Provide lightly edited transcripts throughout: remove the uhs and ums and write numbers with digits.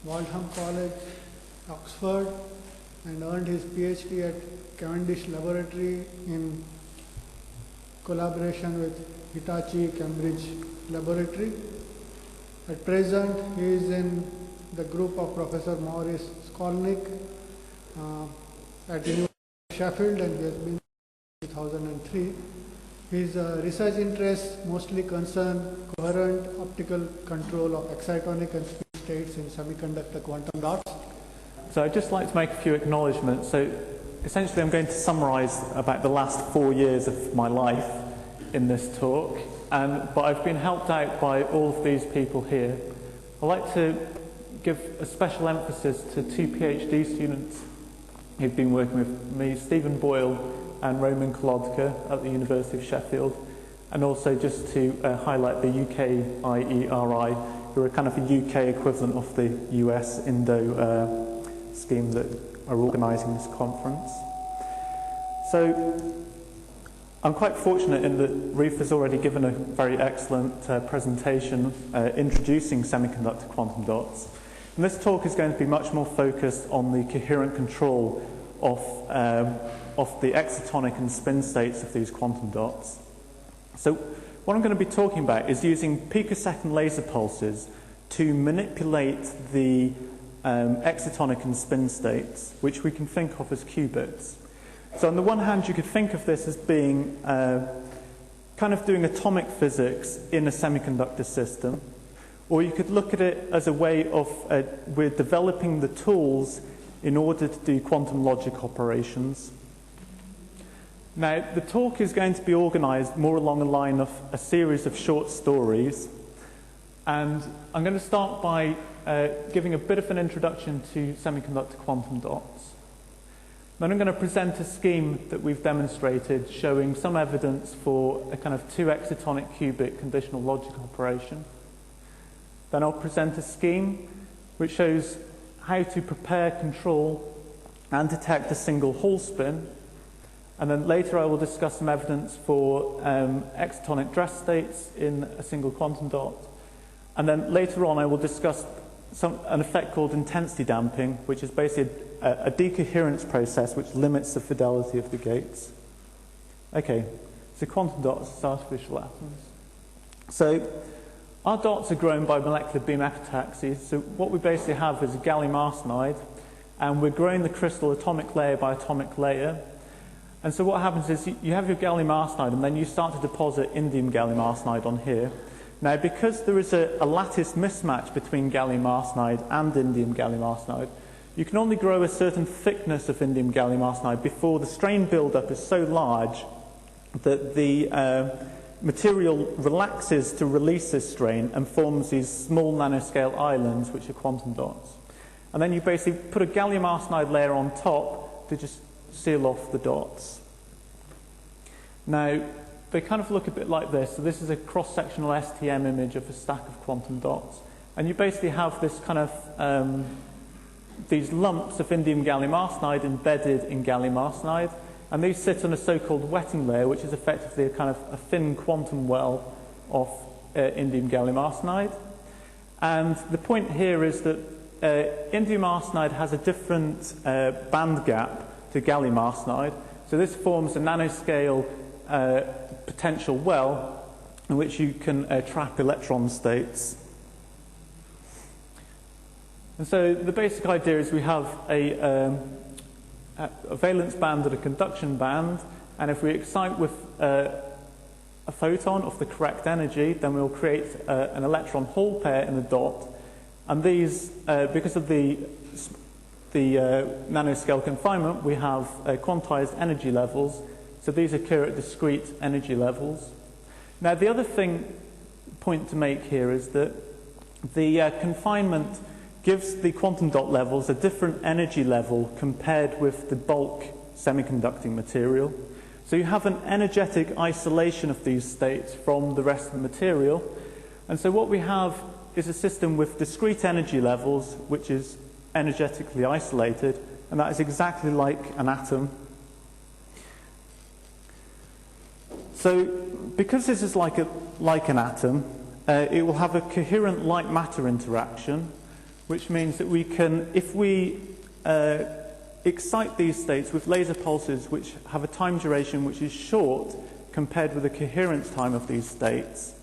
Waldham College, Oxford, and earned his PhD at Cavendish Laboratory in collaboration with Hitachi Cambridge Laboratory. At present, he is in the group of Professor Maurice Skolnick at University of Sheffield, and he has been in 2003. His research interests mostly concern coherent optical control of excitonic and spin states in semiconductor quantum dots. So I'd just like to make a few acknowledgements. So essentially I'm going to summarize about the last 4 years of my life in this talk, but I've been helped out by all of these people here. I'd like to give a special emphasis to 2 PhD students who've been working with me, Stephen Boyle and Roman Kolodka at the University of Sheffield, and also just to highlight the UK IERI, who are kind of a UK equivalent of the US Indo scheme that are organising this conference. So I'm quite fortunate in that Ruth has already given a very excellent presentation introducing semiconductor quantum dots. And this talk is going to be much more focused on the coherent control of the excitonic and spin states of these quantum dots. So what I'm going to be talking about is using picosecond laser pulses to manipulate the excitonic and spin states, which we can think of as qubits. So on the one hand, you could think of this as being kind of doing atomic physics in a semiconductor system, or you could look at it as a way of we're developing the tools in order to do quantum logic operations. Now, the talk is going to be organised more along the line of a series of short stories, and I'm going to start by giving a bit of an introduction to semiconductor quantum dots. Then I'm going to present a scheme that we've demonstrated showing some evidence for a kind of 2 excitonic qubit conditional logic operation. Then I'll present a scheme which shows how to prepare, control, and detect a single Hall spin. And then later I will discuss some evidence for excitonic dress states in a single quantum dot. And then later on I will discuss an effect called intensity damping, which is basically a decoherence process which limits the fidelity of the gates. Okay, so quantum dots are artificial atoms. So our dots are grown by molecular beam epitaxy. So what we basically have is a gallium arsenide, and we're growing the crystal atomic layer by atomic layer. And so what happens is you have your gallium arsenide, and then you start to deposit indium gallium arsenide on here. Now, because there is a lattice mismatch between gallium arsenide and indium gallium arsenide, you can only grow a certain thickness of indium gallium arsenide before the strain buildup is so large that the material relaxes to release this strain and forms these small nanoscale islands, which are quantum dots. And then you basically put a gallium arsenide layer on top to just seal off the dots. Now, they kind of look a bit like this. So this is a cross-sectional STM image of a stack of quantum dots. And you basically have this kind of, these lumps of indium gallium arsenide embedded in gallium arsenide. And these sit on a so-called wetting layer, which is effectively a kind of a thin quantum well of indium gallium arsenide. And the point here is that indium arsenide has a different band gap to gallium arsenide. So this forms a nanoscale potential well in which you can trap electron states. And so the basic idea is we have a valence band and a conduction band, and if we excite with a photon of the correct energy, then we'll create an electron Hall pair in a dot. And these, because of the nanoscale confinement, we have quantized energy levels. So these occur at discrete energy levels. Now, the other point to make here is that the confinement gives the quantum dot levels a different energy level compared with the bulk semiconducting material. So you have an energetic isolation of these states from the rest of the material. And so what we have is a system with discrete energy levels, which is energetically isolated, and that is exactly like an atom. So because this is like an atom, it will have a coherent light-matter interaction, which means that we can, if we excite these states with laser pulses which have a time duration which is short compared with the coherence time of these states,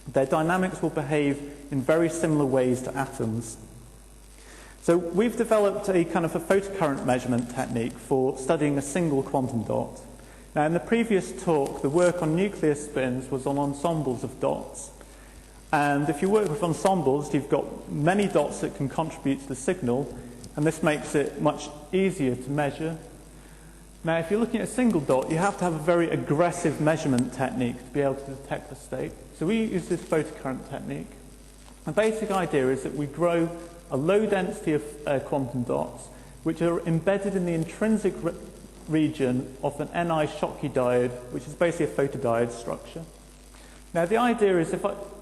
their dynamics will behave in very similar ways to atoms. So we've developed a kind of a photocurrent measurement technique for studying a single quantum dot. Now, in the previous talk, the work on nuclear spins was on ensembles of dots. And if you work with ensembles, you've got many dots that can contribute to the signal, and this makes it much easier to measure. Now, if you're looking at a single dot, you have to have a very aggressive measurement technique to be able to detect the state. So we use this photocurrent technique. The basic idea is that we grow a low density of quantum dots, which are embedded in the intrinsic region of an Ni Schottky diode, which is basically a photodiode structure. Now, the idea is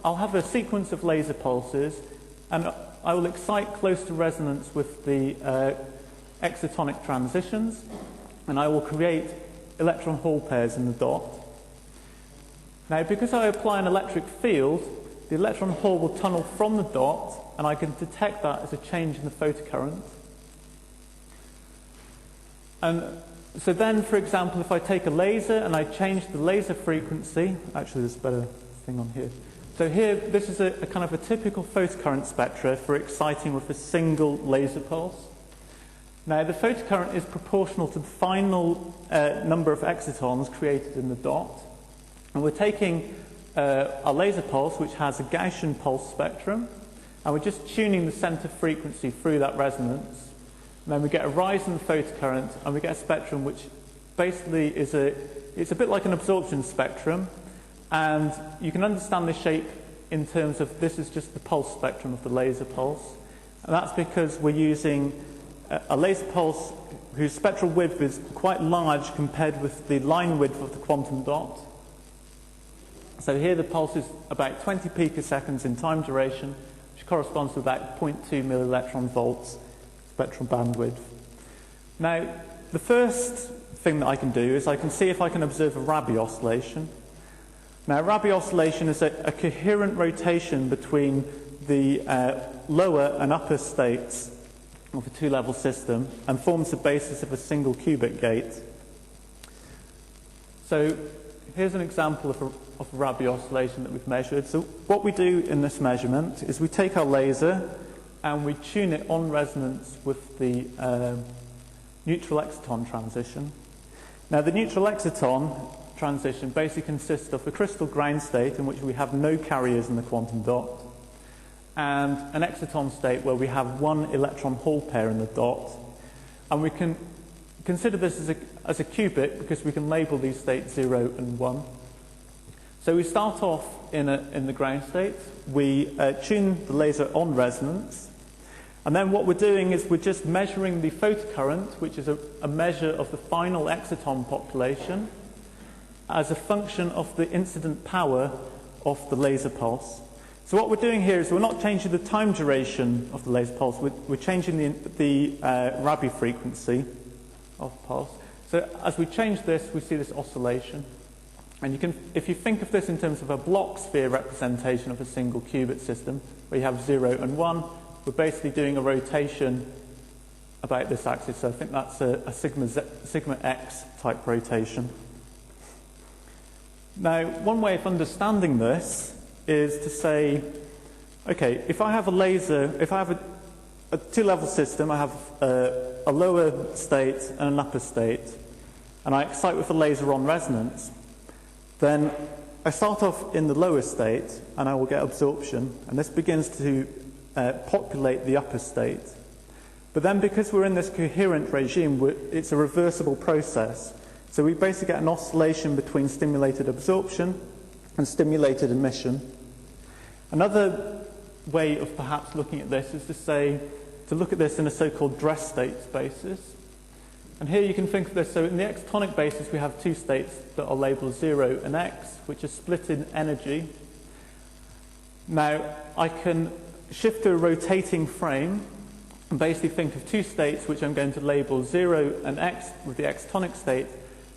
I'll have a sequence of laser pulses, and I will excite close to resonance with the excitonic transitions, and I will create electron hole pairs in the dot. Now, because I apply an electric field, the electron hole will tunnel from the dot, and I can detect that as a change in the photocurrent. And so then, for example, if I take a laser and I change the laser frequency, actually there's a better thing on here. So here, this is a kind of a typical photocurrent spectra for exciting with a single laser pulse. Now, the photocurrent is proportional to the final number of excitons created in the dot. And we're taking a laser pulse, which has a Gaussian pulse spectrum, and we're just tuning the center frequency through that resonance. And then we get a rise in the photocurrent, and we get a spectrum which basically it's a bit like an absorption spectrum, and you can understand the shape in terms of this is just the pulse spectrum of the laser pulse. And that's because we're using a laser pulse whose spectral width is quite large compared with the line width of the quantum dot. So here the pulse is about 20 picoseconds in time duration, which corresponds to about 0.2 millielectron volts spectral bandwidth. Now, the first thing that I can do is I can see if I can observe a Rabi oscillation. Now, Rabi oscillation is a coherent rotation between the lower and upper states of a two-level system and forms the basis of a single qubit gate. So here's an example of a Rabi oscillation that we've measured. So what we do in this measurement is we take our laser and we tune it on resonance with the neutral exciton transition. Now, the neutral exciton transition basically consists of a crystal ground state in which we have no carriers in the quantum dot, and an exciton state where we have one electron hole pair in the dot. And we can consider this as a qubit because we can label these states 0 and 1. So we start off in the ground state. We tune the laser on resonance. And then what we're doing is we're just measuring the photocurrent, which is a measure of the final exciton population, as a function of the incident power of the laser pulse. So what we're doing here is we're not changing the time duration of the laser pulse, we're changing the Rabi frequency of the pulse. So as we change this, we see this oscillation. And you can, if you think of this in terms of a block sphere representation of a single qubit system, where you have 0 and 1, we're basically doing a rotation about this axis. So I think that's a sigma x type rotation. Now, one way of understanding this is to say, okay, if I have a laser, if I have a two-level system, I have a lower state and an upper state, and I excite with a laser on resonance, then I start off in the lower state, and I will get absorption, and this begins to populate the upper state. But then because we're in this coherent regime, it's a reversible process. So we basically get an oscillation between stimulated absorption and stimulated emission. Another way of perhaps looking at this is to look at this in a so-called dress states basis. And here you can think of this, so in the excitonic basis we have two states that are labelled 0 and x, which are split in energy. Now, I can shift to a rotating frame and basically think of two states which I'm going to label 0 and x with the excitonic state,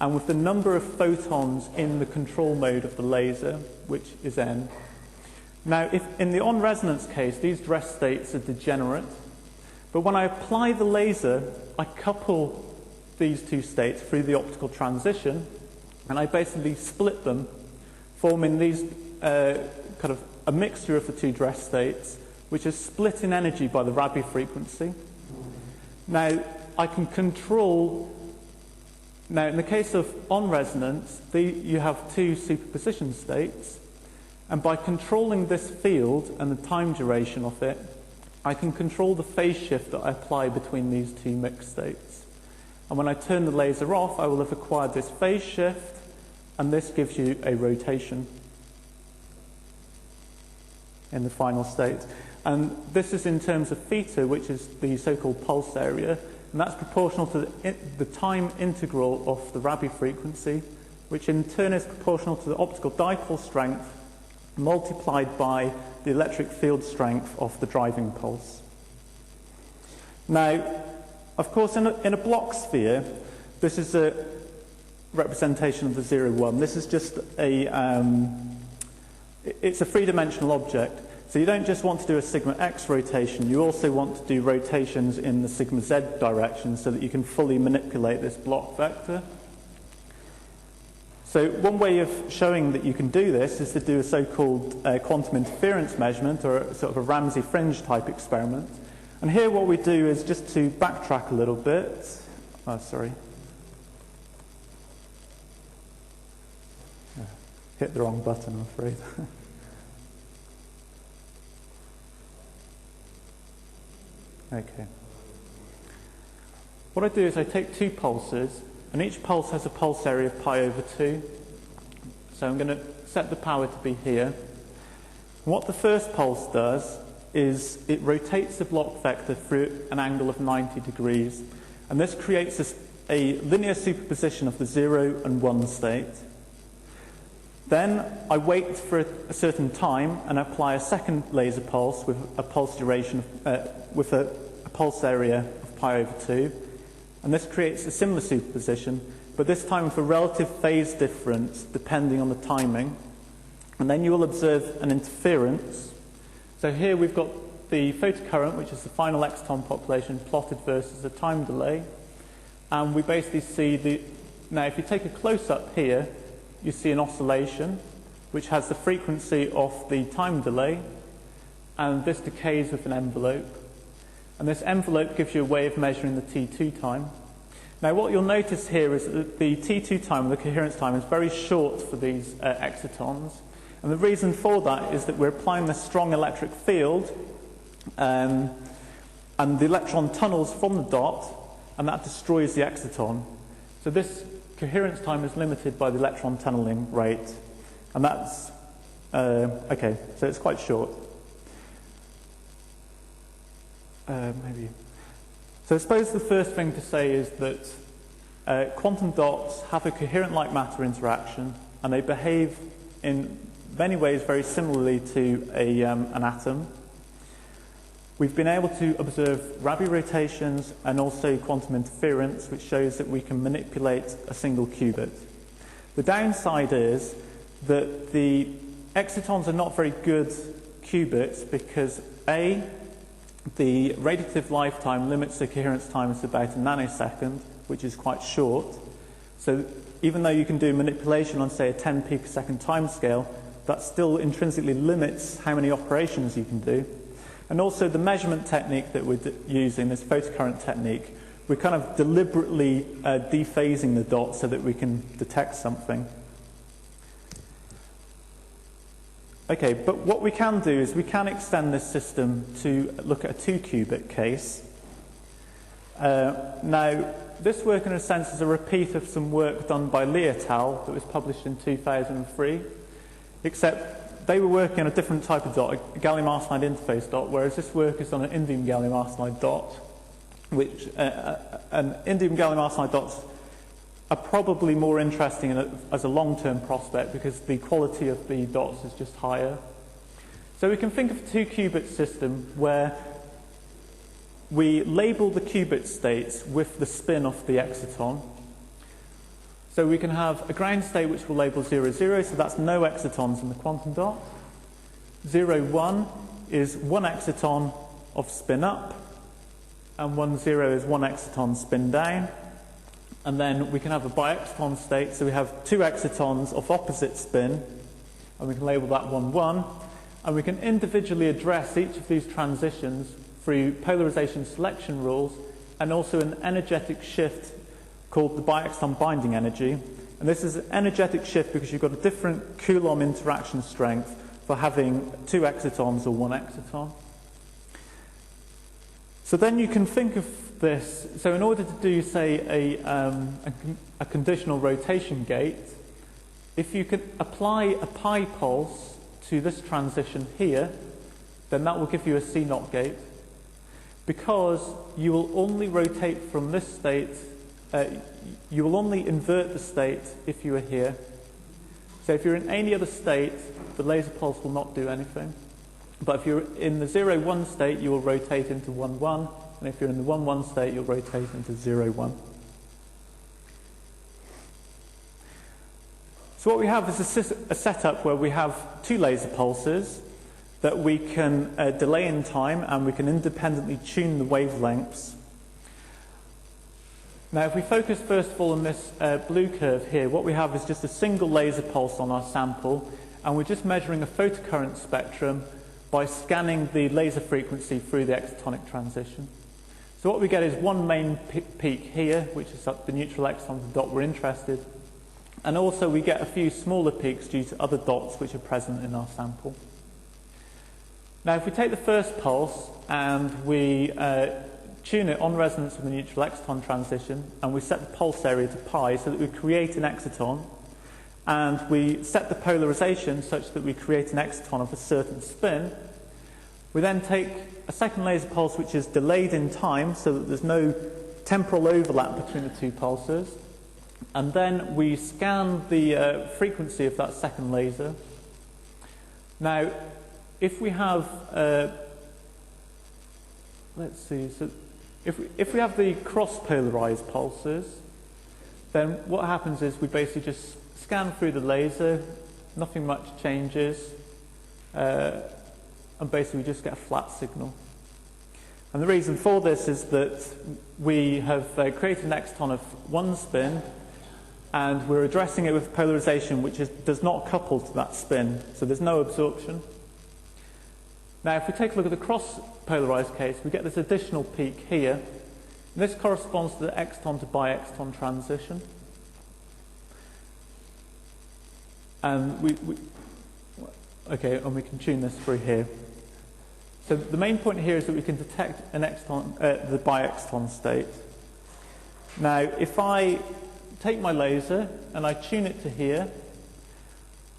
and with the number of photons in the control mode of the laser, which is n. Now, if in the on-resonance case, these rest states are degenerate, but when I apply the laser, I couple these two states through the optical transition, and I basically split them, forming these kind of a mixture of the two rest states, which is split in energy by the Rabi frequency. Now, I can control. Now, in the case of on-resonance, you have two superposition states, and by controlling this field and the time duration of it, I can control the phase shift that I apply between these two mixed states. And when I turn the laser off, I will have acquired this phase shift, and this gives you a rotation in the final state. And this is in terms of theta, which is the so-called pulse area, and that's proportional to the time integral of the Rabi frequency, which in turn is proportional to the optical dipole strength multiplied by the electric field strength of the driving pulse. Now, of course, in a block sphere, this is a representation of the 0, 1. This is just it's a three-dimensional object. So you don't just want to do a sigma x rotation, you also want to do rotations in the sigma z direction so that you can fully manipulate this block vector. So one way of showing that you can do this is to do a so-called quantum interference measurement, or a sort of a Ramsay fringe type experiment. And here what we do is just to backtrack a little bit. Oh, sorry. Hit the wrong button, I'm afraid. Okay. What I do is I take two pulses, and each pulse has a pulse area of pi over 2. So I'm going to set the power to be here. What the first pulse does is it rotates the block vector through an angle of 90 degrees. And this creates a linear superposition of the 0 and 1 state. Then I wait for a certain time and apply a second laser pulse with a pulse duration, with a pulse area of pi over 2. And this creates a similar superposition, but this time with a relative phase difference depending on the timing. And then you will observe an interference. So here we've got the photocurrent, which is the final exciton population, plotted versus the time delay. And we basically see now if you take a close-up here, you see an oscillation, which has the frequency of the time delay, and this decays with an envelope. And this envelope gives you a way of measuring the T2 time. Now what you'll notice here is that the T2 time, the coherence time, is very short for these excitons. And the reason for that is that we're applying this strong electric field, and the electron tunnels from the dot, and that destroys the exciton. So this coherence time is limited by the electron tunneling rate, and that's okay. So it's quite short. Maybe. So I suppose the first thing to say is that quantum dots have a coherent light matter interaction, and they behave in many ways very similarly to an atom. We've been able to observe Rabi rotations and also quantum interference, which shows that we can manipulate a single qubit. The downside is that the excitons are not very good qubits because A, the radiative lifetime limits the coherence time to about a nanosecond, which is quite short. So even though you can do manipulation on, say, a 10 picosecond timescale, that still intrinsically limits how many operations you can do. And also the measurement technique that we're using, this photocurrent technique, we're kind of deliberately dephasing the dot so that we can detect something. Okay, but what we can do is we can extend this system to look at a 2-qubit case. Now, this work in a sense is a repeat of some work done by Lee et al. That was published in 2003, except they were working on a different type of dot, a gallium arsenide interface dot, whereas this work is on an indium gallium arsenide dot, which and indium gallium arsenide dots are probably more interesting as a long-term prospect because the quality of the dots is just higher. So we can think of a 2-qubit system where we label the qubit states with the spin of the exciton. So we can have a ground state which we'll label 0, 0, so that's no excitons in the quantum dot. 0, 1 is 1 exciton of spin up, and 1, 0 is 1 exciton spin down. And then we can have a bi-exciton state, so we have 2 excitons of opposite spin, and we can label that 1, 1. And we can individually address each of these transitions through polarization selection rules and also an energetic shift called the bi-exciton binding energy. And this is an energetic shift because you've got a different Coulomb interaction strength for having 2 excitons or 1 exciton. So then you can think of this, so in order to do, say, a conditional rotation gate, if you can apply a pi pulse to this transition here, then that will give you a C0 gate, because you will only rotate from this state, you will only invert the state if you are here. So if you're in any other state, the laser pulse will not do anything. But if you're in the 0, 1 state, you will rotate into 1, 1. And if you're in the 1, 1 state, you'll rotate into 0, 1. So what we have is a setup where we have 2 laser pulses that we can delay in time, and we can independently tune the wavelengths. Now, if we focus first of all on this blue curve here, what we have is just a single laser pulse on our sample, and we're just measuring a photocurrent spectrum by scanning the laser frequency through the excitonic transition. So what we get is one main peak here, which is the neutral exciton dot we're interested in. And also we get a few smaller peaks due to other dots which are present in our sample. Now if we take the first pulse and we tune it on resonance with the neutral exciton transition, and we set the pulse area to pi so that we create an exciton, and we set the polarization such that we create an exciton of a certain spin, we then take a second laser pulse which is delayed in time so that there's no temporal overlap between the 2 pulses, and then we scan the frequency of that second laser. Now, if we have, let's see, so if we have the cross-polarized pulses, then what happens is we basically just scan through the laser, nothing much changes, and basically we just get a flat signal. And the reason for this is that we have created an exciton of 1 spin, and we're addressing it with polarization which does not couple to that spin, so there's no absorption. Now if we take a look at the cross-polarized case, we get this additional peak here, and this corresponds to the exciton to bi-exciton transition. And we can tune this through here. So the main point here is that we can detect an exciton, the bi-exciton state. Now, if I take my laser and I tune it to here,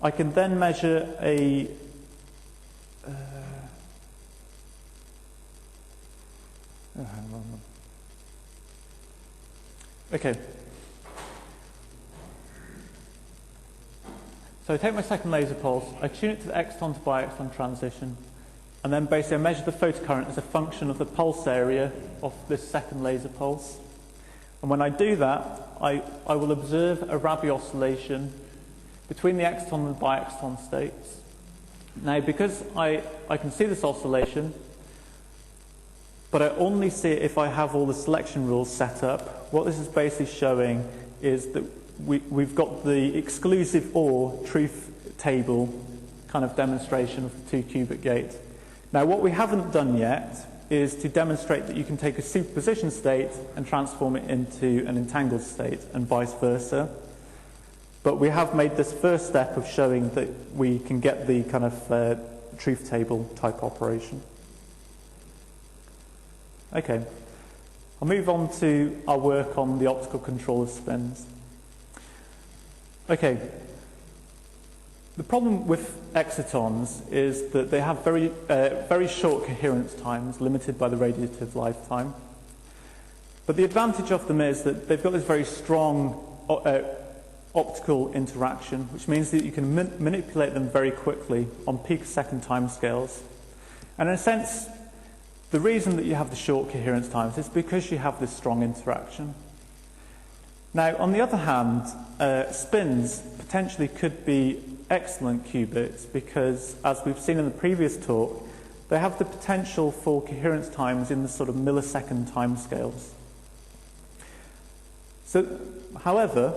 I can then measure a okay. So I take my second laser pulse, I tune it to the exciton to bi-exciton transition, and then basically I measure the photocurrent as a function of the pulse area of this second laser pulse. And when I do that, I will observe a Rabi oscillation between the exciton and the bi-exciton states. Now, because I can see this oscillation, but I only see it if I have all the selection rules set up, what this is basically showing is that we've got the exclusive OR truth table kind of demonstration of the 2-qubit gate. Now, what we haven't done yet is to demonstrate that you can take a superposition state and transform it into an entangled state and vice versa. But we have made this first step of showing that we can get the kind of truth table type operation. Okay, I'll move on to our work on the optical control of spins. Okay, the problem with excitons is that they have very short coherence times, limited by the radiative lifetime. But the advantage of them is that they've got this very strong optical interaction, which means that you can manipulate them very quickly on picosecond timescales. And in a sense, the reason that you have the short coherence times is because you have this strong interaction. Now, on the other hand, spins potentially could be excellent qubits because, as we've seen in the previous talk, they have the potential for coherence times in the sort of millisecond timescales. So, however,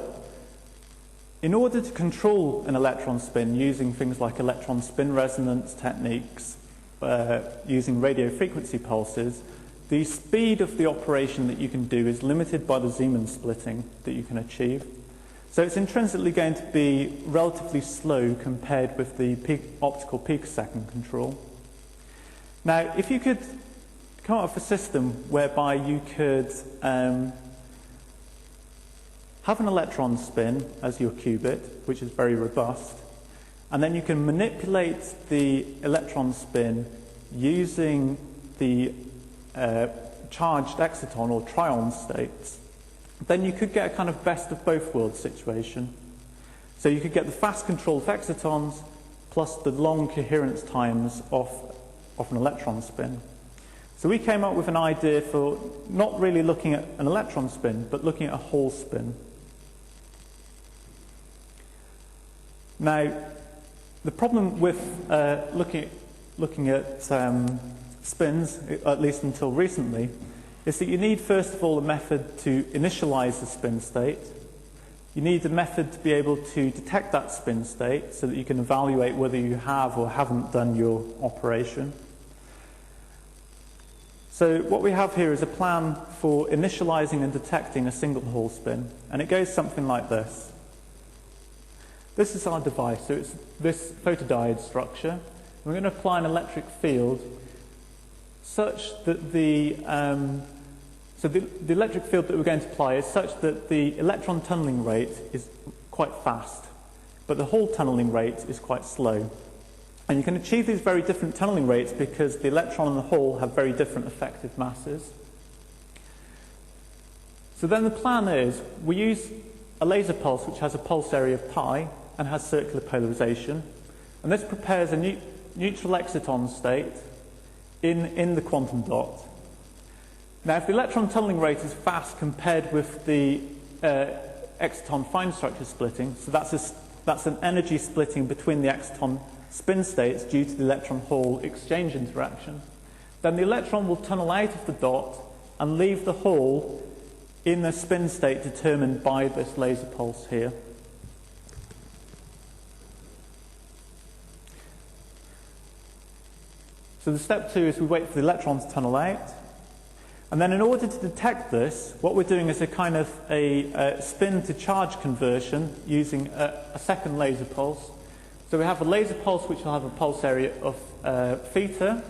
in order to control an electron spin using things like electron spin resonance techniques, using radio frequency pulses, the speed of the operation that you can do is limited by the Zeeman splitting that you can achieve. So it's intrinsically going to be relatively slow compared with the optical picosecond control. Now, if you could come up with a system whereby you could have an electron spin as your qubit, which is very robust, and then you can manipulate the electron spin using the charged exciton or trion states, then you could get a kind of best of both worlds situation. So you could get the fast control of excitons plus the long coherence times of an electron spin. So we came up with an idea for not really looking at an electron spin, but looking at a Hall spin. Now, the problem with looking at spins, at least until recently, is that you need, first of all, a method to initialize the spin state. You need a method to be able to detect that spin state so that you can evaluate whether you have or haven't done your operation. So what we have here is a plan for initializing and detecting a single Hall spin, and it goes something like this. This is our device, so it's this photodiode structure. We're going to apply an electric field such that the electric field that we're going to apply is such that the electron tunneling rate is quite fast, but the Hall tunneling rate is quite slow. And you can achieve these very different tunneling rates because the electron and the Hall have very different effective masses. So then the plan is we use a laser pulse which has a pulse area of pi and has circular polarization, and this prepares a neutral exciton state in the quantum dot. Now, if the electron tunneling rate is fast compared with the exciton fine structure splitting, so that's an energy splitting between the exciton spin states due to the electron-Hall exchange interaction, then the electron will tunnel out of the dot and leave the Hall in a spin state determined by this laser pulse here. So the step 2 is we wait for the electron to tunnel out. And then in order to detect this, what we're doing is a kind of a spin-to-charge conversion using a second laser pulse. So we have a laser pulse which will have a pulse area of theta.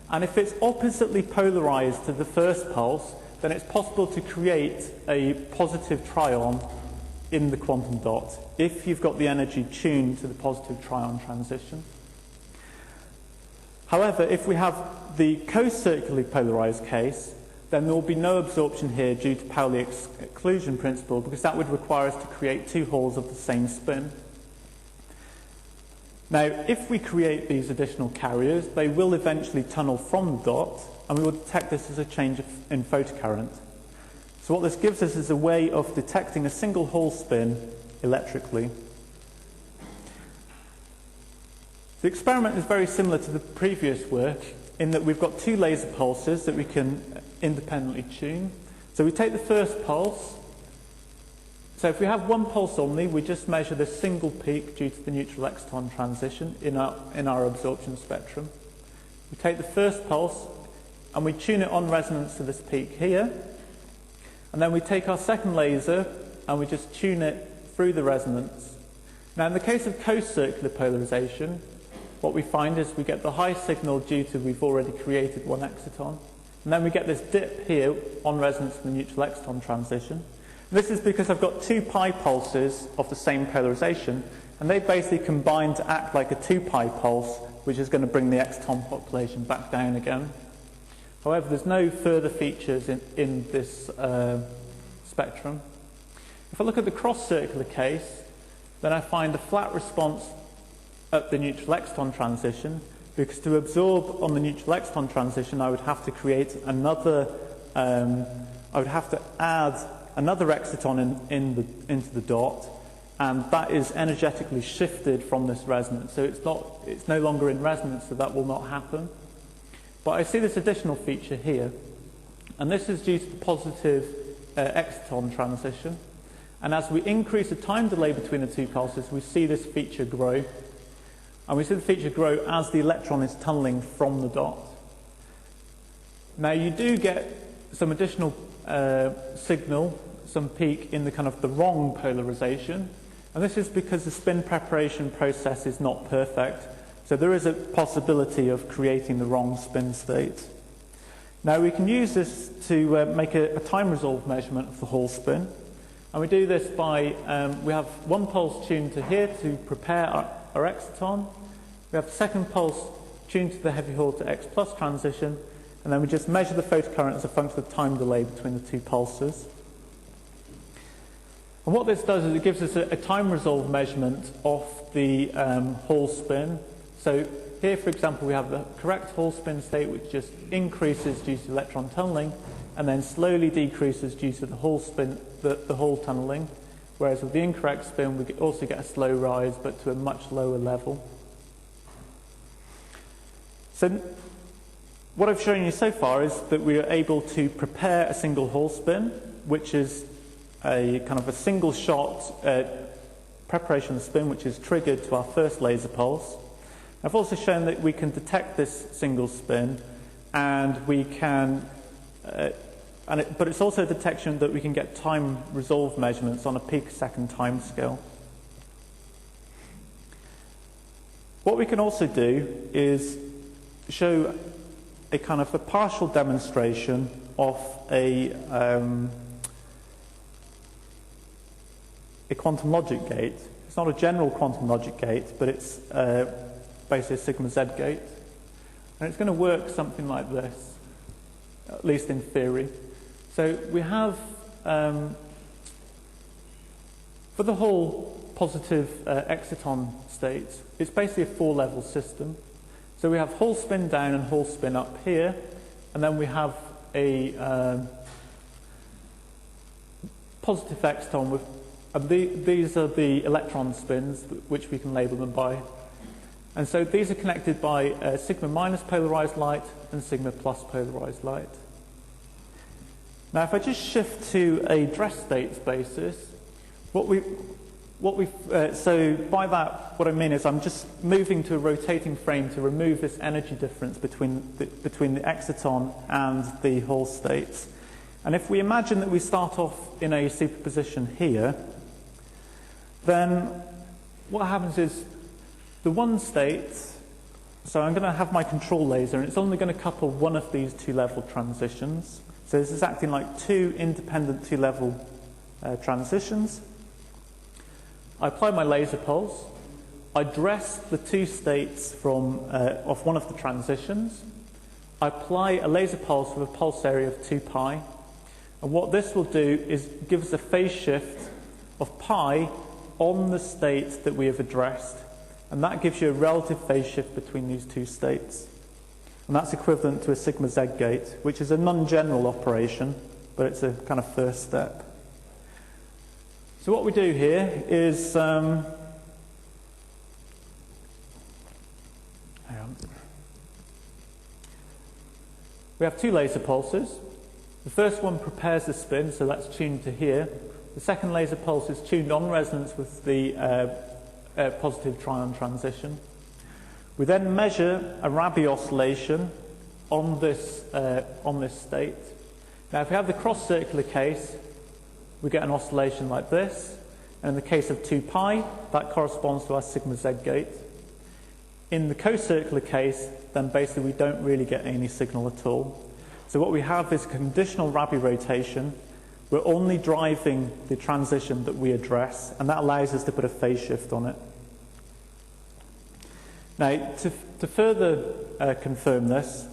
And if it's oppositely polarized to the first pulse, then it's possible to create a positive trion in the quantum dot if you've got the energy tuned to the positive trion transition. However, if we have the co-circularly polarized case, then there will be no absorption here due to Pauli exclusion principle, because that would require us to create two Halls of the same spin. Now, if we create these additional carriers, they will eventually tunnel from the dot, and we will detect this as a change in photocurrent. So what this gives us is a way of detecting a single Hall spin electrically. The experiment is very similar to the previous work in that we've got two laser pulses that we can independently tune. So we take the first pulse. So if we have one pulse only, we just measure this single peak due to the neutral exciton transition in our absorption spectrum. We take the first pulse and we tune it on resonance to this peak here. And then we take our second laser and we just tune it through the resonance. Now in the case of co-circular polarization, what we find is we get the high signal due to we've already created one exciton. And then we get this dip here on resonance to the neutral exciton transition. This is because I've got two pi pulses of the same polarization, and they basically combine to act like a 2 pi pulse, which is going to bring the exciton population back down again. However, there's no further features in this spectrum. If I look at the cross-circular case, then I find a flat response at the neutral exciton transition, because to absorb on the neutral exciton transition, I would have to create another, I would have to add another exciton into the dot, and that is energetically shifted from this resonance. So it's no longer in resonance, so that will not happen. But I see this additional feature here, and this is due to the positive exciton transition. And as we increase the time delay between the two pulses, we see this feature grow. And we see the feature grow as the electron is tunneling from the dot. Now you do get some additional signal, some peak in the kind of the wrong polarization. And this is because the spin preparation process is not perfect. So there is a possibility of creating the wrong spin state. Now we can use this to make a time resolved measurement of the Hall spin. And we do this by, we have one pulse tuned to here to prepare our exciton. We have the second pulse tuned to the heavy Hall to X plus transition. And then we just measure the photocurrent as a function of the time delay between the two pulses. And what this does is it gives us a time resolved measurement of the Hall spin. So here, for example, we have the correct Hall spin state, which just increases due to electron tunneling, and then slowly decreases due to the Hall spin, the Hall tunneling. Whereas with the incorrect spin, we also get a slow rise, but to a much lower level. So what I've shown you so far is that we are able to prepare a single Hall spin, which is a kind of a single shot preparation of the spin, which is triggered to our first laser pulse. I've also shown that we can detect this single spin, and we can, but it's also a detection that we can get time resolved measurements on a picosecond time scale. What we can also do is show a kind of a partial demonstration of a quantum logic gate. It's not a general quantum logic gate, but it's basically a sigma Z gate. And it's going to work something like this, at least in theory. So we have, for the whole positive exciton state, it's basically a four-level system. So we have Hall spin down and Hall spin up here, and then we have a positive exciton with, these are the electron spins, which we can label them by. And so these are connected by sigma minus polarized light and sigma plus polarized light. Now if I just shift to a dress states basis, so by that, what I mean is I'm just moving to a rotating frame to remove this energy difference between the exciton and the Hall states. And if we imagine that we start off in a superposition here, then what happens is the one state, so I'm going to have my control laser, and it's only going to couple one of these two-level transitions. So this is acting like two independent two-level transitions. I apply my laser pulse. I dress the two states of one of the transitions. I apply a laser pulse with a pulse area of 2 pi. And what this will do is give us a phase shift of pi on the state that we have addressed. And that gives you a relative phase shift between these two states. And that's equivalent to a sigma Z gate, which is a non-general operation, but it's a kind of first step. So what we do here is, we have two laser pulses. The first one prepares the spin, so that's tuned to here. The second laser pulse is tuned on resonance with the positive trion transition. We then measure a Rabi oscillation on this state. Now, if we have the cross-circular case, we get an oscillation like this. And in the case of 2 pi, that corresponds to our sigma Z gate. In the co-circular case, then basically we don't really get any signal at all. So what we have is conditional Rabi rotation. We're only driving the transition that we address, and that allows us to put a phase shift on it. Now, to further confirm this,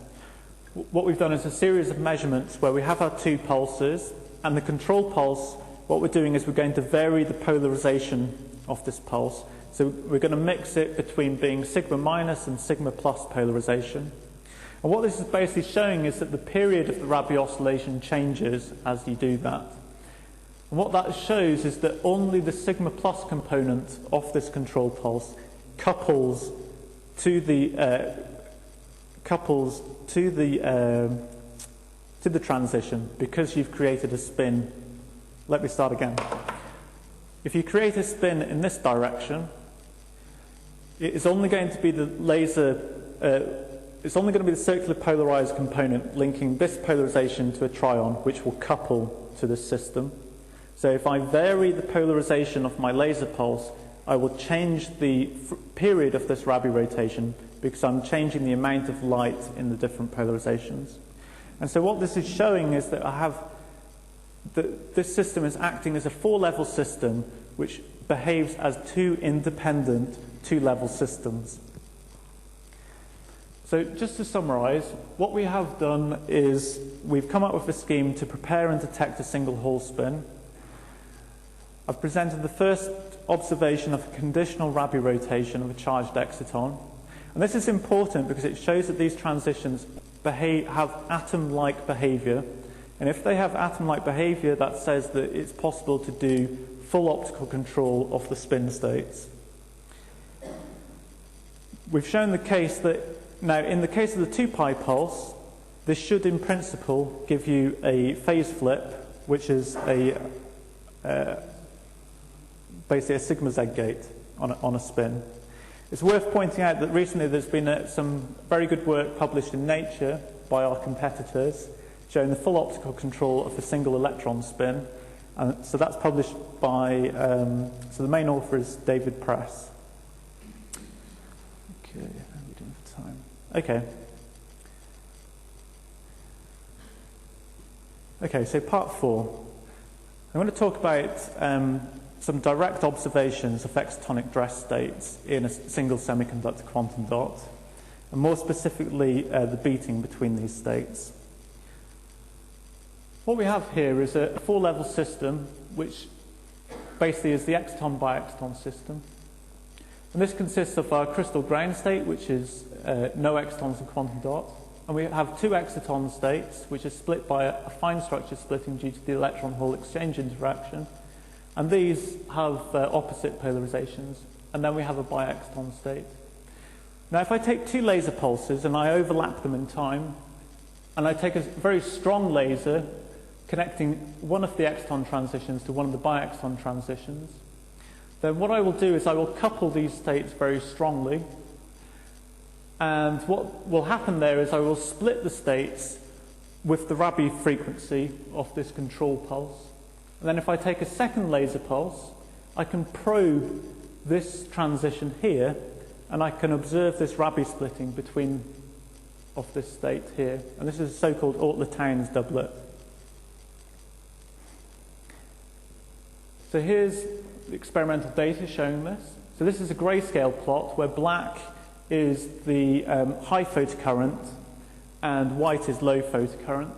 what we've done is a series of measurements where we have our two pulses, and the control pulse, what we're doing is we're going to vary the polarization of this pulse. So we're going to mix it between being sigma minus and sigma plus polarization. And what this is basically showing is that the period of the Rabi oscillation changes as you do that. And what that shows is that only the sigma plus component of this control pulse couples to the transition because you've created a spin. Let me start again. If you create a spin in this direction, it is only going to be the laser. It's only going to be the circular polarized component linking this polarization to a trion, which will couple to this system. So if I vary the polarization of my laser pulse, I will change the period of this Rabi rotation because I'm changing the amount of light in the different polarizations. And so what this is showing is that this system is acting as a four-level system which behaves as two independent two-level systems. So just to summarize, what we have done is we've come up with a scheme to prepare and detect a single Hall spin. I've presented the first observation of a conditional Rabi rotation of a charged exciton. And this is important because it shows that these transitions have atom-like behavior. And if they have atom-like behavior, that says that it's possible to do full optical control of the spin states. We've shown the case that, now in the case of the 2-pi pulse, this should in principle give you a phase flip, which is basically a sigma Z gate on a spin. It's worth pointing out that recently there's been some very good work published in Nature by our competitors showing the full optical control of a single electron spin. And so that's published by, so the main author is David Press. Okay, how are we doing for time? Okay, so part 4. I'm going to talk about some direct observations of excitonic dress states in a single semiconductor quantum dot, and more specifically the beating between these states. What we have here is a four-level system which basically is the exciton by exciton system. And this consists of our crystal ground state, which is no excitons in quantum dot, and we have two exciton states which are split by a fine structure splitting due to the electron-hole exchange interaction. And these have opposite polarizations. And then we have a bi-exciton state. Now, if I take two laser pulses and I overlap them in time, and I take a very strong laser connecting one of the exciton transitions to one of the bi-exciton transitions, then what I will do is I will couple these states very strongly. And what will happen there is I will split the states with the Rabi frequency of this control pulse. And then if I take a second laser pulse, I can probe this transition here, and I can observe this Rabi splitting between of this state here. And this is a so-called Ortler-Townes doublet. So here's the experimental data showing this. So this is a grayscale plot where black is the high photocurrent and white is low photocurrent.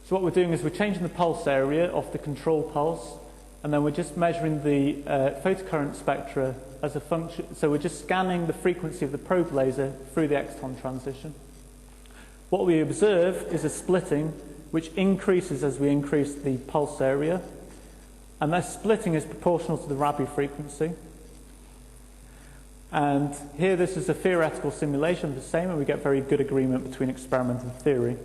So what we're doing is we're changing the pulse area of the control pulse, and then we're just measuring the photocurrent spectra as a function. So we're just scanning the frequency of the probe laser through the exciton transition. What we observe is a splitting which increases as we increase the pulse area, and that splitting is proportional to the Rabi frequency. And here this is a theoretical simulation of the same, and we get very good agreement between experiment and theory.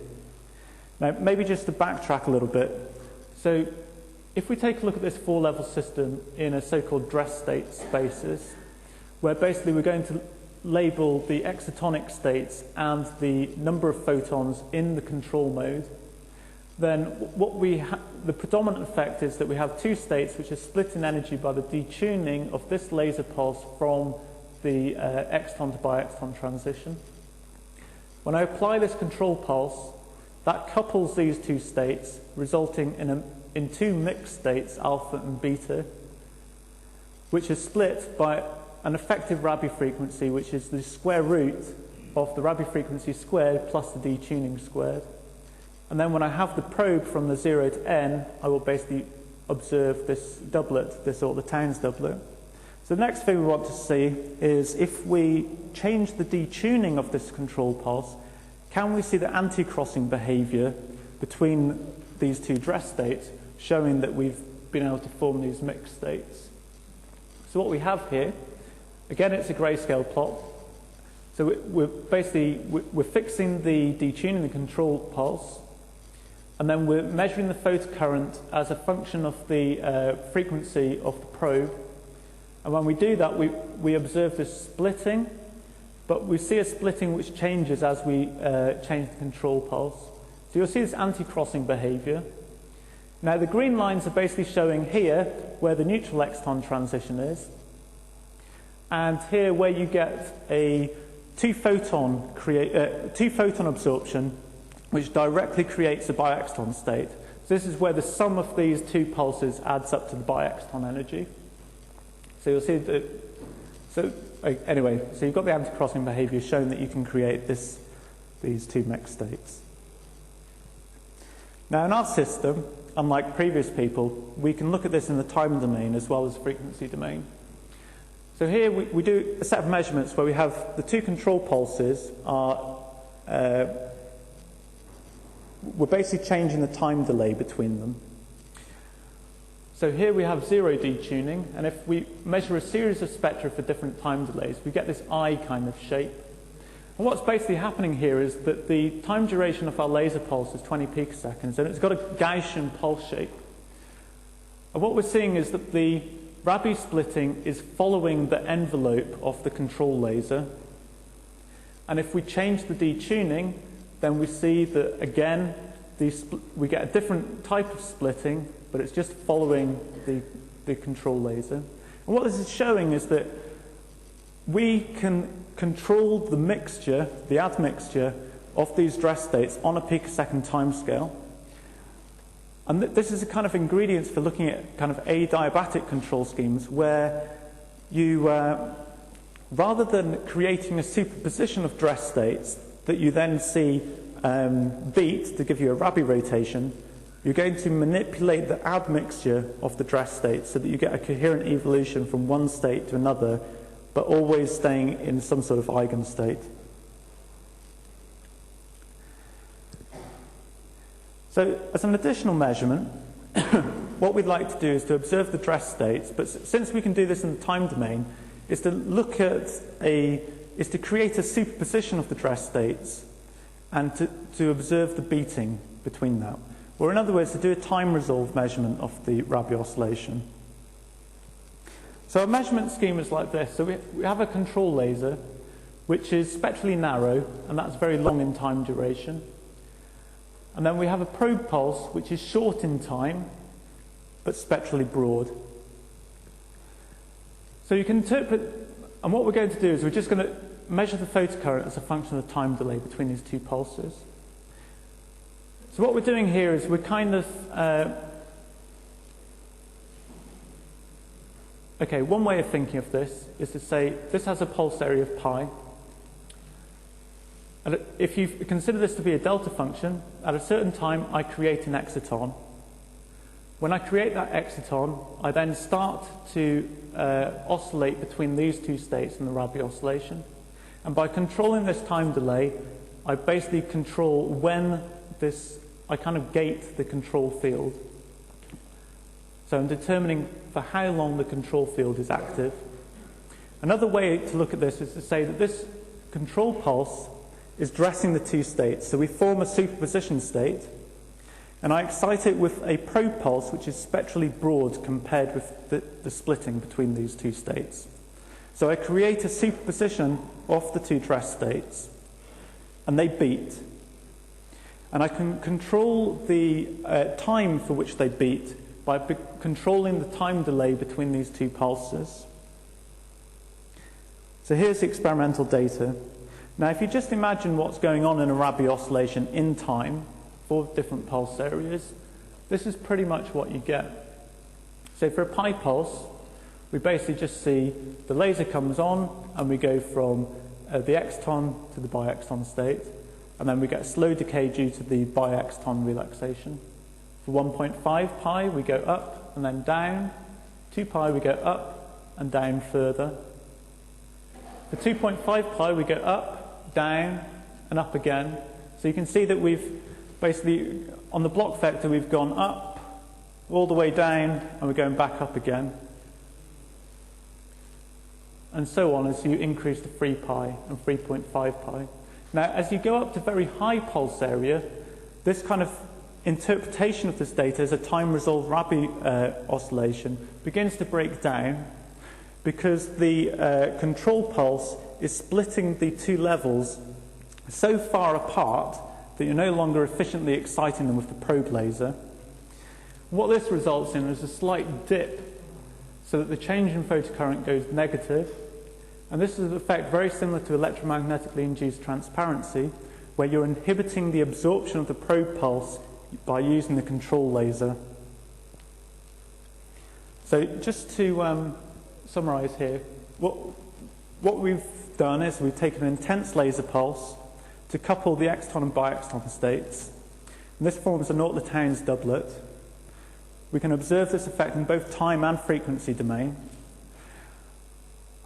Now, maybe just to backtrack a little bit. So if we take a look at this four-level system in a so-called dress state spaces, where basically we're going to label the excitonic states and the number of photons in the control mode, then what the predominant effect is that we have two states which are split in energy by the detuning of this laser pulse from the exciton to bi-exciton transition. When I apply this control pulse, that couples these two states, resulting in two mixed states, alpha and beta, which is split by an effective Rabi frequency, which is the square root of the Rabi frequency squared plus the detuning squared. And then when I have the probe from the 0 to n, I will basically observe this doublet, this Ortler-Townes doublet. So the next thing we want to see is if we change the detuning of this control pulse, can we see the anti-crossing behavior between these two dress states, showing that we've been able to form these mixed states. So what we have here, again, it's a grayscale plot. So we're fixing the detuning, the control pulse, and then we're measuring the photocurrent as a function of the frequency of the probe. And when we do that, we observe this splitting, but we see a splitting which changes as we change the control pulse. So you'll see this anti-crossing behavior. Now the green lines are basically showing here where the neutral exciton transition is, and here where you get a two photon absorption which directly creates a biexciton state. So this is where the sum of these two pulses adds up to the biexciton energy. So you'll see that. So anyway, so you've got the anti-crossing behavior showing that you can create these two mixed states. Now in our system, unlike previous people, we can look at this in the time domain as well as frequency domain. So here we do a set of measurements where we have the two control pulses are, we're basically changing the time delay between them. So here we have zero detuning, and if we measure a series of spectra for different time delays, we get this eye kind of shape. And what's basically happening here is that the time duration of our laser pulse is 20 picoseconds, and it's got a Gaussian pulse shape. And what we're seeing is that the Rabi splitting is following the envelope of the control laser. And if we change the detuning, then we see that, again, we get a different type of splitting, but it's just following the control laser. And what this is showing is that we can control the mixture, the admixture of these dress states on a picosecond timescale. And this is a kind of ingredients for looking at kind of adiabatic control schemes where you, rather than creating a superposition of dress states that you then see beat to give you a Rabi rotation, you're going to manipulate the admixture of the dress states so that you get a coherent evolution from one state to another, but always staying in some sort of eigenstate. So as an additional measurement, what we'd like to do is to observe the dress states, but since we can do this in the time domain, is to look at is to create a superposition of the dress states and to observe the beating between that. Or in other words, to do a time-resolved measurement of the Rabi oscillation. So a measurement scheme is like this. So we have a control laser, which is spectrally narrow, and that's very long in time duration. And then we have a probe pulse, which is short in time, but spectrally broad. So you can interpret, and what we're going to do is we're just going to measure the photocurrent as a function of the time delay between these two pulses. So what we're doing here is we're kind of, okay, one way of thinking of this is to say this has a pulse area of pi. And if you consider this to be a delta function, at a certain time I create an exciton. When I create that exciton, I then start to oscillate between these two states in the Rabi oscillation. And by controlling this time delay, I basically control when I kind of gate the control field. So I'm determining for how long the control field is active. Another way to look at this is to say that this control pulse is dressing the two states. So we form a superposition state, and I excite it with a probe pulse which is spectrally broad compared with the splitting between these two states. So I create a superposition of the two dress states, and they beat. And I can control the time for which they beat by controlling the time delay between these two pulses. So here's the experimental data. Now, if you just imagine what's going on in a Rabi oscillation in time for different pulse areas, this is pretty much what you get. So for a pi pulse, we basically just see the laser comes on and we go from the exciton to the biexciton state, and then we get a slow decay due to the biexciton relaxation. For 1.5 pi, we go up and then down. 2 pi, we go up and down further. For 2.5 pi, we go up, down, and up again. So you can see that we've basically, on the block vector, we've gone up, all the way down, and we're going back up again. And so on as you increase to 3 pi and 3.5 pi. Now, as you go up to very high pulse area, this kind of interpretation of this data as a time-resolved Rabi oscillation begins to break down because the control pulse is splitting the two levels so far apart that you're no longer efficiently exciting them with the probe laser. What this results in is a slight dip so that the change in photocurrent goes negative. And this is an effect very similar to electromagnetically induced transparency, where you're inhibiting the absorption of the probe pulse by using the control laser. So just to summarize here, what we've done is we've taken an intense laser pulse to couple the exciton and biexciton states. And this forms a Nault-Latains doublet. We can observe this effect in both time and frequency domain.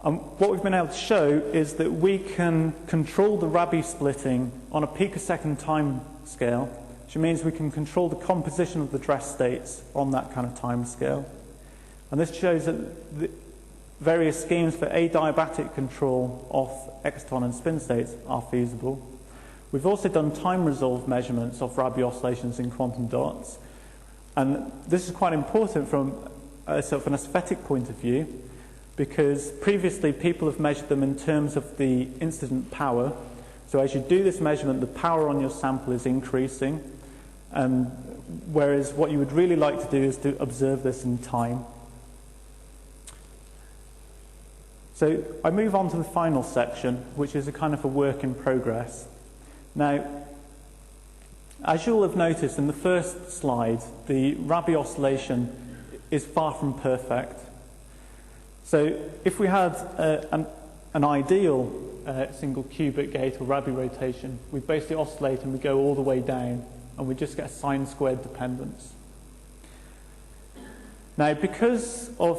What we've been able to show is that we can control the Rabi splitting on a picosecond time scale, which means we can control the composition of the dress states on that kind of time scale. And this shows that the various schemes for adiabatic control of exciton and spin states are feasible. We've also done time-resolved measurements of Rabi oscillations in quantum dots. And this is quite important from sort of an aesthetic point of view, because previously people have measured them in terms of the incident power. So as you do this measurement, the power on your sample is increasing, whereas what you would really like to do is to observe this in time. So I move on to the final section, which is a kind of a work in progress. Now, as you'll have noticed in the first slide, the Rabi oscillation is far from perfect. So if we had an ideal single qubit gate or Rabi rotation, we basically oscillate and we go all the way down, and we just get a sine squared dependence. Now, because our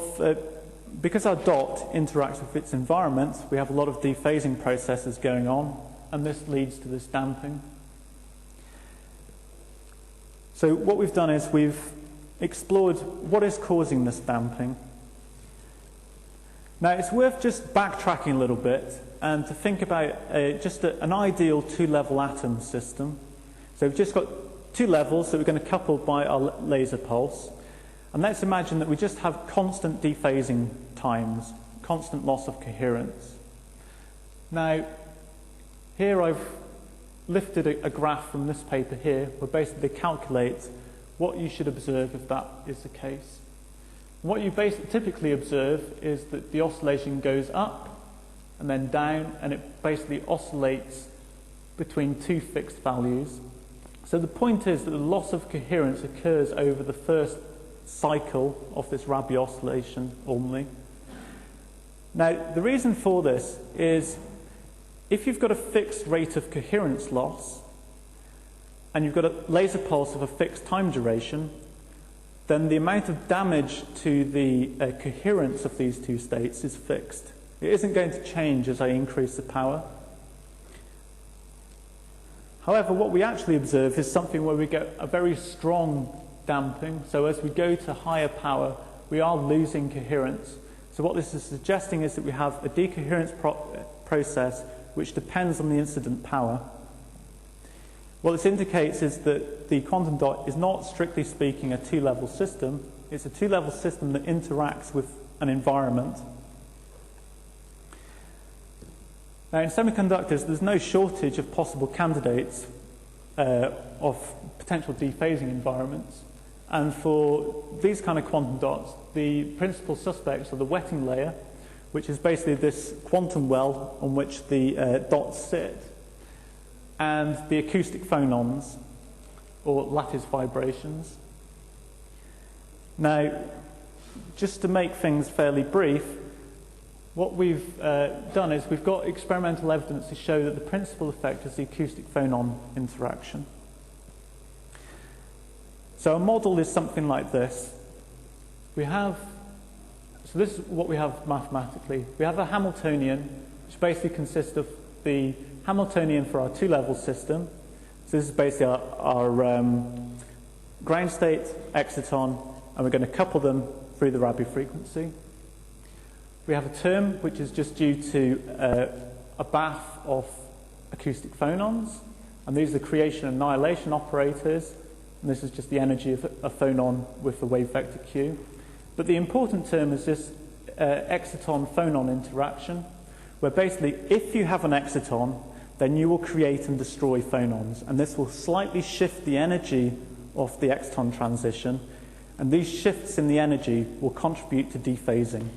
dot interacts with its environment, we have a lot of dephasing processes going on, and this leads to this damping. So what we've done is we've explored what is causing this damping. Now, it's worth just backtracking a little bit and to think about an ideal two-level atom system. So we've just got two levels that we're going to couple by our laser pulse. And let's imagine that we just have constant dephasing times, constant loss of coherence. Now, here I've lifted a graph from this paper here, where basically they calculate what you should observe if that is the case. What you typically observe is that the oscillation goes up and then down, and it basically oscillates between two fixed values. So the point is that the loss of coherence occurs over the first cycle of this Rabi oscillation only. Now, the reason for this is if you've got a fixed rate of coherence loss and you've got a laser pulse of a fixed time duration, then the amount of damage to the coherence of these two states is fixed. It isn't going to change as I increase the power. However, what we actually observe is something where we get a very strong damping. So as we go to higher power, we are losing coherence. So what this is suggesting is that we have a decoherence process which depends on the incident power. What this indicates is that the quantum dot is not, strictly speaking, a two-level system. It's a two-level system that interacts with an environment. Now, in semiconductors, there's no shortage of possible candidates of potential dephasing environments. And for these kind of quantum dots, the principal suspects are the wetting layer, which is basically this quantum well on which the dots sit, and the acoustic phonons, or lattice vibrations. Now, just to make things fairly brief, what we've done is we've got experimental evidence to show that the principal effect is the acoustic phonon interaction. So a model is something like this. So this is what we have mathematically. We have a Hamiltonian, which basically consists of the Hamiltonian for our two-level system. So this is basically our ground state, exciton, and we're going to couple them through the Rabi frequency. We have a term which is just due to a bath of acoustic phonons, and these are the creation and annihilation operators, and this is just the energy of a phonon with the wave vector q. But the important term is this exciton-phonon interaction, where basically if you have an exciton, then you will create and destroy phonons, and this will slightly shift the energy of the exciton transition, and these shifts in the energy will contribute to dephasing.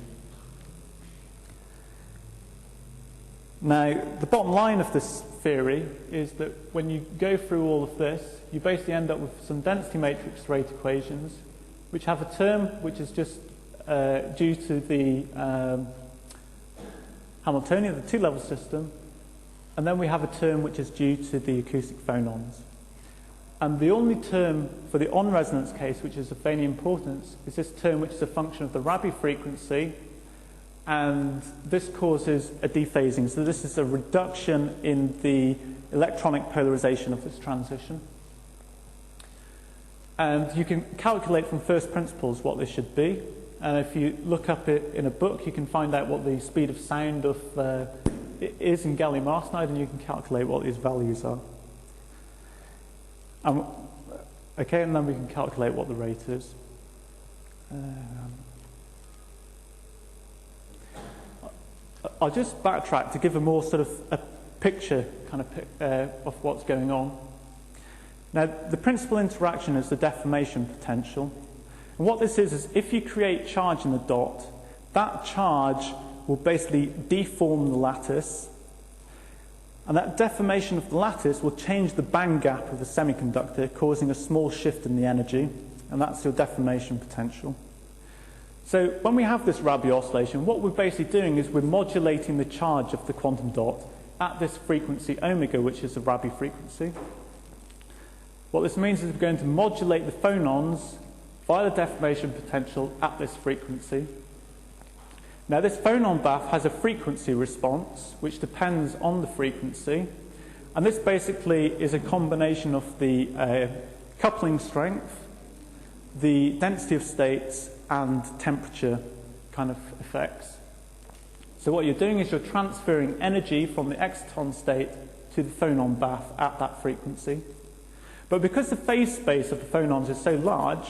Now, the bottom line of this theory is that when you go through all of this, you basically end up with some density matrix rate equations, which have a term which is just due to the Hamiltonian, the two-level system, and then we have a term which is due to the acoustic phonons. And the only term for the on-resonance case, which is of any importance, is this term which is a function of the Rabi frequency, and this causes a dephasing. So this is a reduction in the electronic polarization of this transition. And you can calculate from first principles what this should be. And if you look up it in a book, you can find out what the speed of sound of is in gallium arsenide, and you can calculate what these values are. Okay, and then we can calculate what the rate is. I'll just backtrack to give a more sort of a picture kind of what's going on. Now, the principal interaction is the deformation potential. And what this is if you create charge in the dot, that charge will basically deform the lattice, and that deformation of the lattice will change the band gap of the semiconductor, causing a small shift in the energy, and that's your deformation potential. So when we have this Rabi oscillation, what we're basically doing is we're modulating the charge of the quantum dot at this frequency omega, which is the Rabi frequency. What this means is we're going to modulate the phonons via the deformation potential at this frequency. Now, this phonon bath has a frequency response, which depends on the frequency. And this basically is a combination of the coupling strength, the density of states, and temperature kind of effects. So what you're doing is you're transferring energy from the exciton state to the phonon bath at that frequency. But because the phase space of the phonons is so large,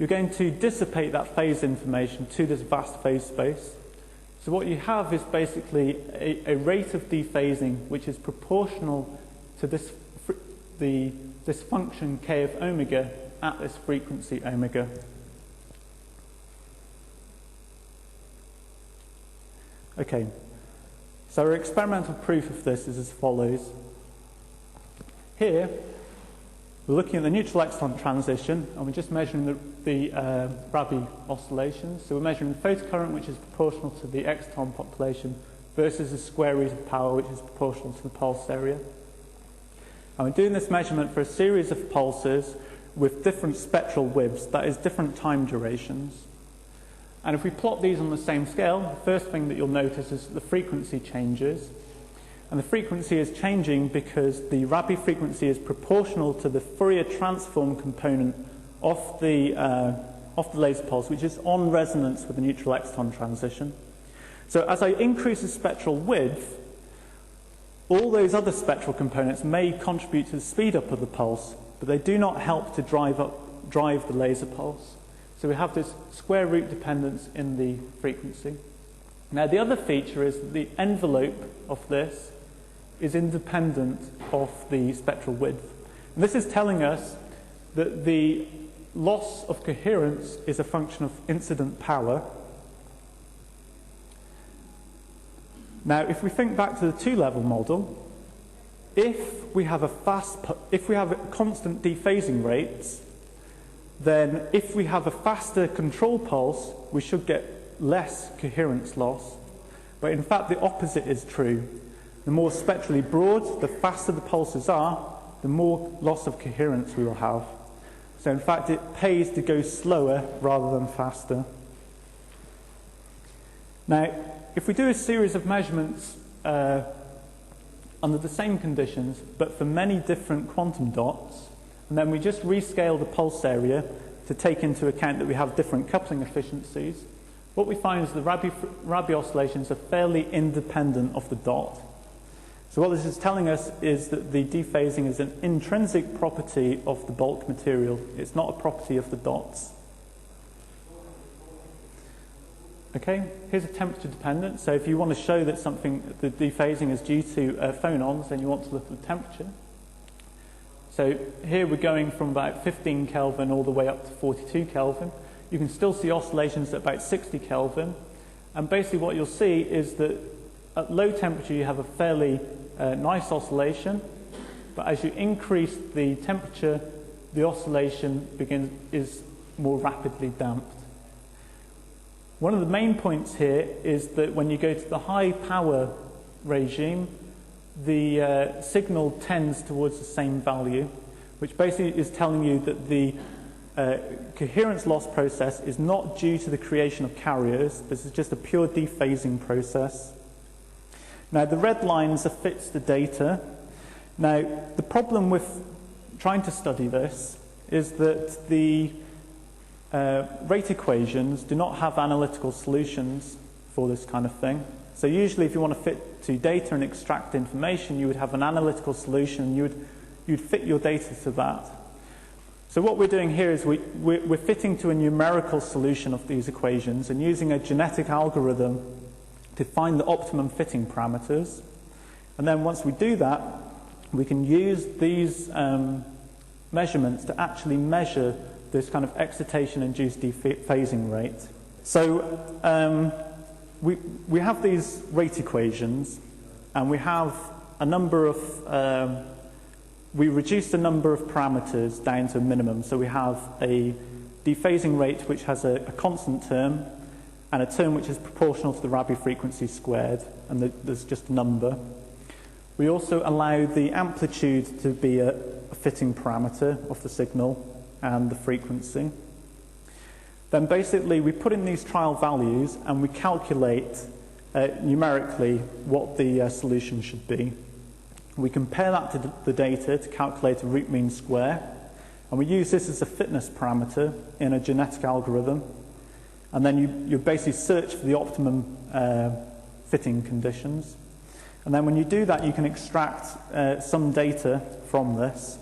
you're going to dissipate that phase information to this vast phase space. So what you have is basically a rate of dephasing which is proportional to this function k of omega at this frequency omega. Okay, so our experimental proof of this is as follows. Here, we're looking at the neutral exciton transition, and we're just measuring the Rabi oscillations. So we're measuring the photocurrent, which is proportional to the exciton population, versus the square root of power, which is proportional to the pulse area. And we're doing this measurement for a series of pulses with different spectral widths, that is, different time durations. And if we plot these on the same scale, the first thing that you'll notice is that the frequency changes. And the frequency is changing because the Rabi frequency is proportional to the Fourier transform component of the laser pulse, which is on resonance with the neutral exciton transition. So as I increase the spectral width, all those other spectral components may contribute to the speed up of the pulse, but they do not help to drive the laser pulse. So we have this square root dependence in the frequency. Now, the other feature is that the envelope of this is independent of the spectral width. And this is telling us that the loss of coherence is a function of incident power. Now, if we think back to the two-level model, if we have constant dephasing rates, then if we have a faster control pulse, we should get less coherence loss. But in fact, the opposite is true. The more spectrally broad, the faster the pulses are, the more loss of coherence we will have. So in fact, it pays to go slower rather than faster. Now, if we do a series of measurements under the same conditions, but for many different quantum dots, and then we just rescale the pulse area to take into account that we have different coupling efficiencies, what we find is the Rabi oscillations are fairly independent of the dot. So what this is telling us is that the dephasing is an intrinsic property of the bulk material. It's not a property of the dots. Okay, here's a temperature dependent. So if you want to show that the dephasing is due to phonons, then you want to look at the temperature. So here we're going from about 15 Kelvin all the way up to 42 Kelvin. You can still see oscillations at about 60 Kelvin. And basically what you'll see is that at low temperature you have a fairly nice oscillation, but as you increase the temperature, the oscillation is more rapidly damped. One of the main points here is that when you go to the high power regime, the signal tends towards the same value, which basically is telling you that the coherence loss process is not due to the creation of carriers. This is just a pure dephasing process. Now, the red lines are fits the data. Now, the problem with trying to study this is that the rate equations do not have analytical solutions for this kind of thing. So usually if you want to fit to data and extract information, you would have an analytical solution. You'd fit your data to that. So what we're doing here is we're fitting to a numerical solution of these equations and using a genetic algorithm to find the optimum fitting parameters. And then once we do that, we can use these measurements to actually measure this kind of excitation-induced dephasing rate. So we have these rate equations, and we have a number of, we reduce the number of parameters down to a minimum. So we have a dephasing rate which has a constant term, and a term which is proportional to the Rabi frequency squared, and there's just a number. We also allow the amplitude to be a fitting parameter of the signal and the frequency. Then basically we put in these trial values and we calculate numerically what the solution should be. We compare that to the data to calculate a root mean square, and we use this as a fitness parameter in a genetic algorithm. And then you basically search for the optimum fitting conditions. And then when you do that, you can extract some data from this.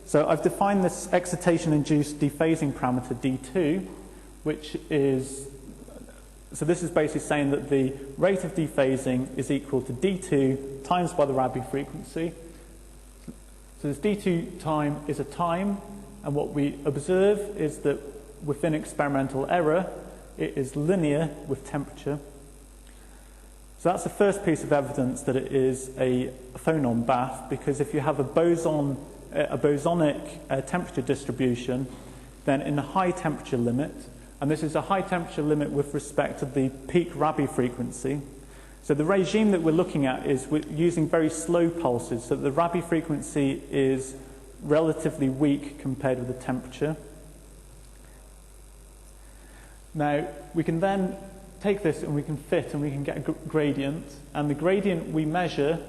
So I've defined this excitation-induced dephasing parameter D2, which is, so this is basically saying that the rate of dephasing is equal to D2 times by the Rabi frequency. So this D2 time is a time, and what we observe is that within experimental error, it is linear with temperature. So that's the first piece of evidence that it is a phonon bath, because if you have a bosonic temperature distribution, then in the high temperature limit, and this is a high temperature limit with respect to the peak Rabi frequency. So the regime that we're looking at is using very slow pulses, so the Rabi frequency is relatively weak compared with the temperature. Now, we can then take this and we can fit and we can get a gradient, and the gradient we measure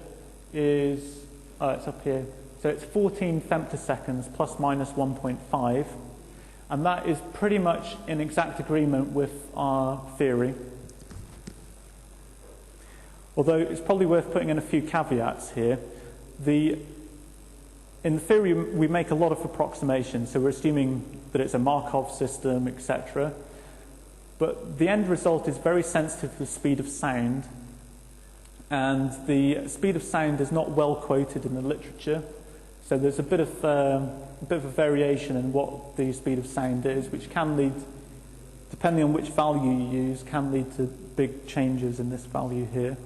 is, it's up here, so it's 14 femtoseconds plus minus 1.5, and that is pretty much in exact agreement with our theory. Although it's probably worth putting in a few caveats here. In theory, we make a lot of approximations, so we're assuming that it's a Markov system, etc. But the end result is very sensitive to the speed of sound, and the speed of sound is not well quoted in the literature. So there's a bit of a variation in what the speed of sound is, which can lead, depending on which value you use, can lead to big changes in this value here.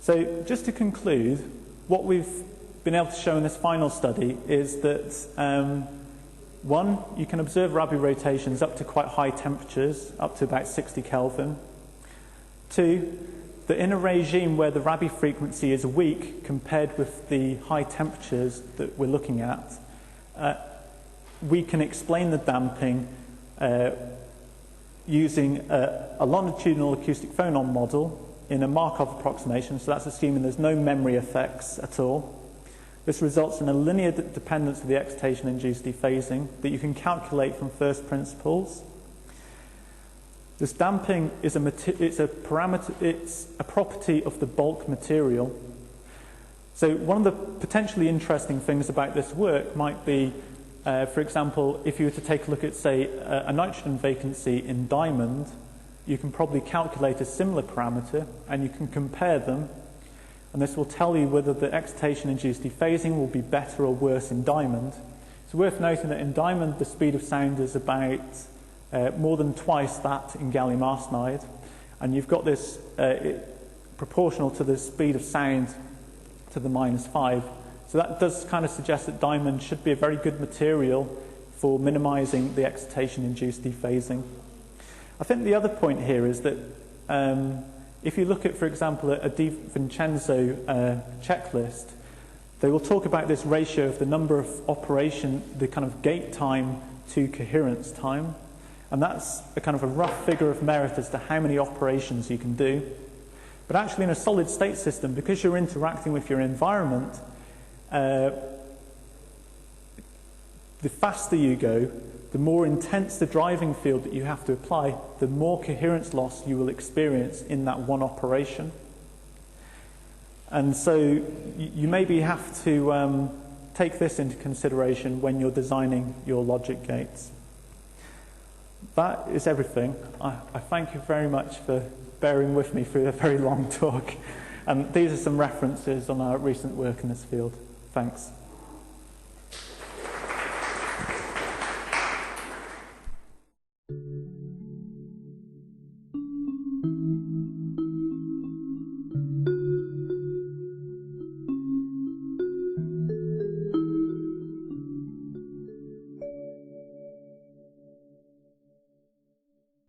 So just to conclude, what we've been able to show in this final study is that one, you can observe Rabi rotations up to quite high temperatures, up to about 60 Kelvin. Two, that in a regime where the Rabi frequency is weak compared with the high temperatures that we're looking at, we can explain the damping using a longitudinal acoustic phonon model in a Markov approximation, so that's assuming there's no memory effects at all. This results in a linear dependence of the excitation-induced dephasing that you can calculate from first principles. This damping is it's a property of the bulk material. So one of the potentially interesting things about this work might be, for example, if you were to take a look at, say, a nitrogen vacancy in diamond, you can probably calculate a similar parameter and you can compare them, and this will tell you whether the excitation-induced dephasing will be better or worse in diamond. It's worth noting that in diamond the speed of sound is about more than twice that in gallium arsenide, and you've got this proportional to the speed of sound to the -5. So that does kind of suggest that diamond should be a very good material for minimizing the excitation-induced dephasing. I think the other point here is that if you look at, for example, a Di Vincenzo checklist, they will talk about this ratio of the number of operation, the kind of gate time to coherence time, and that's a kind of a rough figure of merit as to how many operations you can do. But actually in a solid state system, because you're interacting with your environment, the faster you go, the more intense the driving field that you have to apply, the more coherence loss you will experience in that one operation. And so you maybe have to take this into consideration when you're designing your logic gates. That is everything. I thank you very much for bearing with me through a very long talk. And these are some references on our recent work in this field. Thanks.